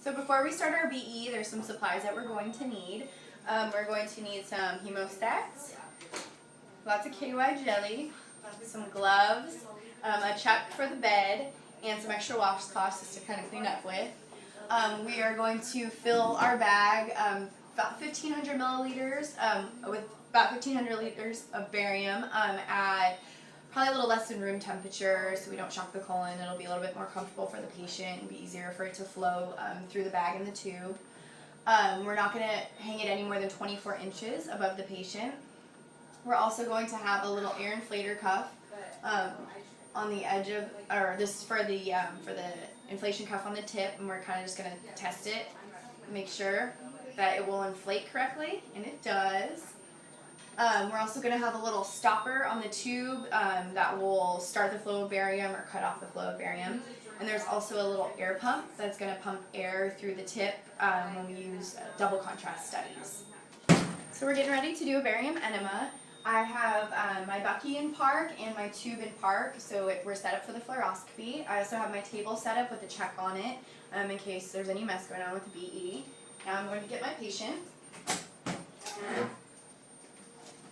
So before we start our BE, there's some supplies that we're going to need. We're going to need some hemostats, lots of KY jelly, some gloves, a chuck for the bed, and some extra washcloths just to kind of clean up with. We are going to fill our bag about 1,500 milliliters with about 1,500 liters of barium at probably a little less than room temperature so we don't shock the colon. It'll be a little bit more comfortable for the patient and be easier for it to flow through the bag and the tube. We're not going to hang it any more than 24 inches above the patient. We're also going to have a little air inflator cuff on the edge of, or this for the inflation cuff on the tip, and we're kind of just going to test it, make sure that it will inflate correctly, and it does. We're also going to have a little stopper on the tube that will start the flow of barium or cut off the flow of barium. And there's also a little air pump that's going to pump air through the tip when we use double contrast studies. So we're getting ready to do a barium enema. I have my Bucky in park and my tube in park, so we're set up for the fluoroscopy. I also have my table set up with a check on it in case there's any mess going on with the BE. Now I'm going to get my patient.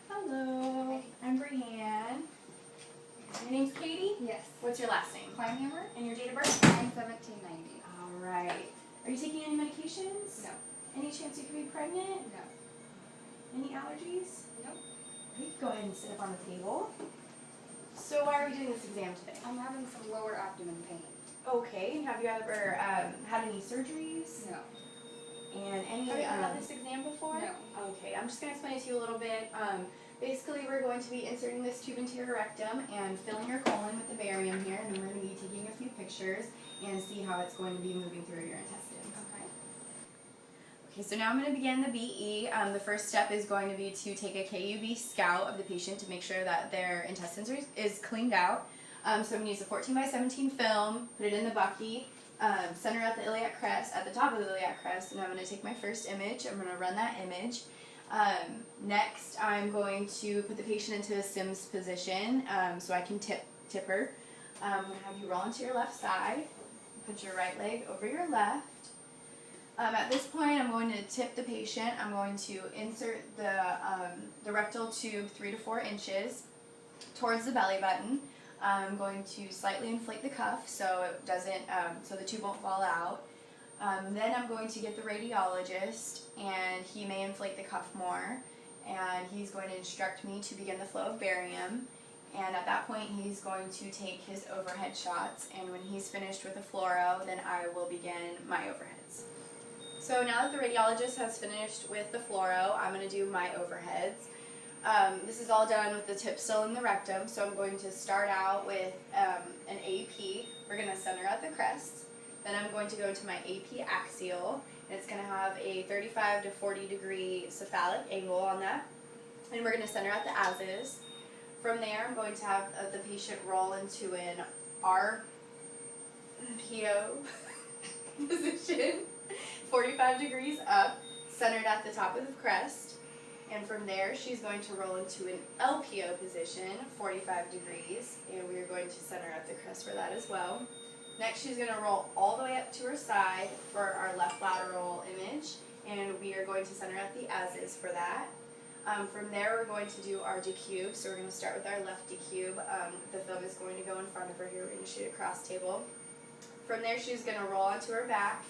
Hello, I'm Brianne. Your name's Katie? Yes. What's your last name? Kleinhammer. And your date of birth? 9/17/90. All right. Are you taking any medications? No. Any chance you could be pregnant? No. Any allergies? Nope. Okay, go ahead and sit up on the table. So why are we doing this exam today? I'm having some lower abdomen pain. Okay. Have you ever had any surgeries? No. And any? Have you ever had this exam before? No. Okay. I'm just going to explain it to you a little bit. Basically, we're going to be inserting this tube into your rectum and filling your colon with the barium here, and then we're going to be taking a few pictures and see how it's going to be moving through your intestines. Okay. Okay, so now I'm going to begin the BE. The first step is going to be to take a KUB scout of the patient to make sure that their intestines is cleaned out. So I'm going to use a 14x17 film, put it in the Bucky, center out the iliac crest, at the top of the iliac crest, and I'm going to take my first image. I'm going to run that image. Next, I'm going to put the patient into a Sims position so I can tip her. I'm going to have you roll onto your left side. Put your right leg over your left. At this point, I'm going to tip the patient. I'm going to insert the rectal tube 3 to 4 inches towards the belly button. I'm going to slightly inflate the cuff so it doesn't, so the tube won't fall out. Then I'm going to get the radiologist, and he may inflate the cuff more, and he's going to instruct me to begin the flow of barium. And at that point, he's going to take his overhead shots, and when he's finished with the fluoro, then I will begin my overheads. So now that the radiologist has finished with the fluoro, I'm going to do my overheads. This is all done with the tip still in the rectum, so I'm going to start out with an AP. We're going to center out the crest. Then I'm going to go into my AP axial, and it's going to have a 35 to 40 degree cephalic angle on that. And we're going to center out the as-is. From there, I'm going to have the patient roll into an RPO position, 45 degrees up, centered at the top of the crest. And from there, she's going to roll into an LPO position, 45 degrees, and we are going to center at the crest for that as well. Next, she's going to roll all the way up to her side for our left lateral image, and we are going to center at the as-is for that. From there, we're going to do our decube, so we're going to start with our left decube. The film is going to go in front of her here. We're going to shoot it cross table. From there, she's going to roll onto her back,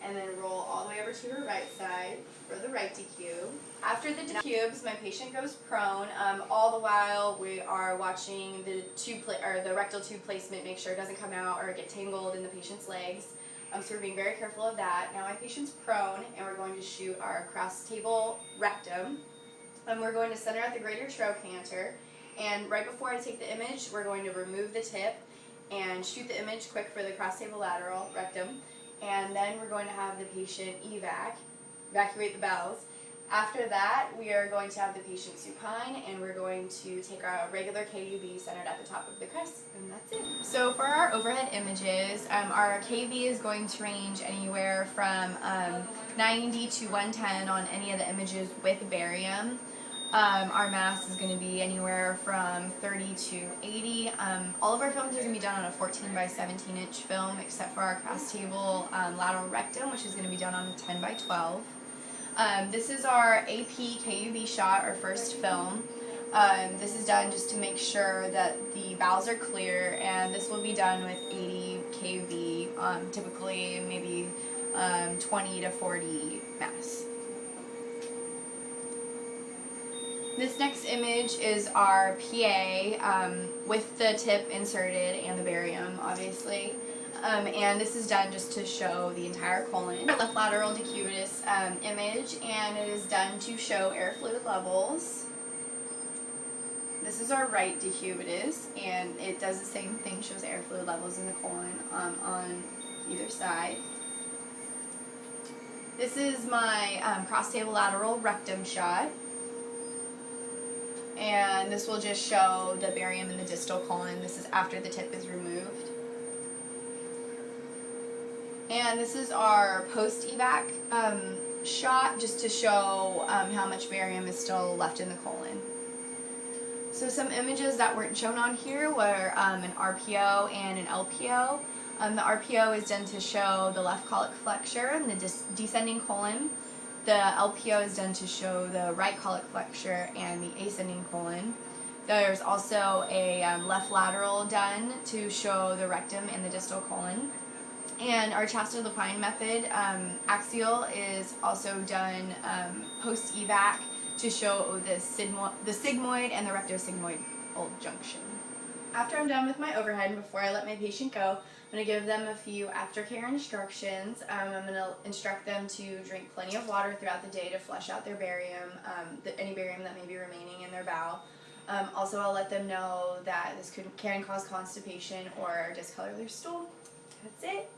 and then roll all the way over to her right side for the right decube. After the decubes, my patient goes prone. All the while, we are watching the the rectal tube placement, make sure it doesn't come out or get tangled in the patient's legs. So we're being very careful of that. Now my patient's prone, and we're going to shoot our cross table rectum. We're going to center at the greater trochanter, and right before I take the image, we're going to remove the tip and shoot the image quick for the cross table lateral rectum. And then we're going to have the patient evacuate the bowels. After that, we are going to have the patient supine, and we're going to take our regular KUB centered at the top of the crest, and that's it. So for our overhead images, our KUB is going to range anywhere from 90 to 110 on any of the images with barium. Our mass is going to be anywhere from 30 to 80. All of our films are going to be done on a 14 by 17 inch film, except for our cross table lateral rectum, which is going to be done on a 10 by 12. This is our AP KUB shot, our first film. This is done just to make sure that the bowels are clear, and this will be done with 80 KUB, typically maybe 20 to 40 mass. This next image is our PA with the tip inserted and the barium, obviously. And this is done just to show the entire colon. Our left lateral decubitus image, and it is done to show air fluid levels. This is our right decubitus, and it does the same thing, shows air fluid levels in the colon on either side. This is my cross table lateral rectum shot. And this will just show the barium in the distal colon. This is after the tip is removed. And this is our post-evac shot, just to show how much barium is still left in the colon. So some images that weren't shown on here were an RPO and an LPO. The RPO is done to show the left colic flexure and the descending colon. The LPO is done to show the right colic flexure and the ascending colon. There's also a left lateral done to show the rectum and the distal colon. And our Chastel-Lupine method, axial, is also done post-evac to show the sigmoid and the rectosigmoid junction. After I'm done with my overhead and before I let my patient go, I'm going to give them a few aftercare instructions. I'm going to instruct them to drink plenty of water throughout the day to flush out their barium, any barium that may be remaining in their bowel. Also, I'll let them know that this can cause constipation or discolor their stool. That's it.